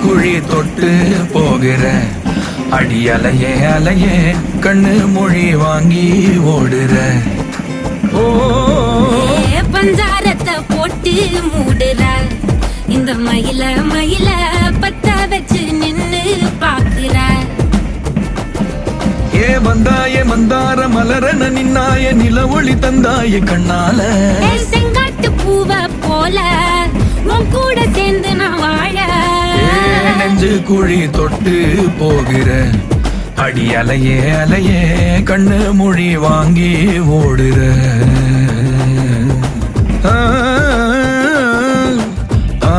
குழி தொட்டு போகிற அடி அலையே அலையே கண்ணு மொழி வாங்கி ஓடுற. ஓ பஞ்சாரத்தை போட்டு மூடுற இந்த மயில மயில பத்த வச்சு நின்னு பாக்குற. ஏ வந்தாய மந்தார மலரன நின்னாய நில ஒளி தந்தாய கண்ணால. செங்காட்டு பூவ போல உன் கூட சேர்ந்து நான் வாழ. நெஞ்சு குழி தொட்டு போகிற அடி அலையே அலையே கண்ணு மொழி வாங்கி ஓடுற. ஆ ஆ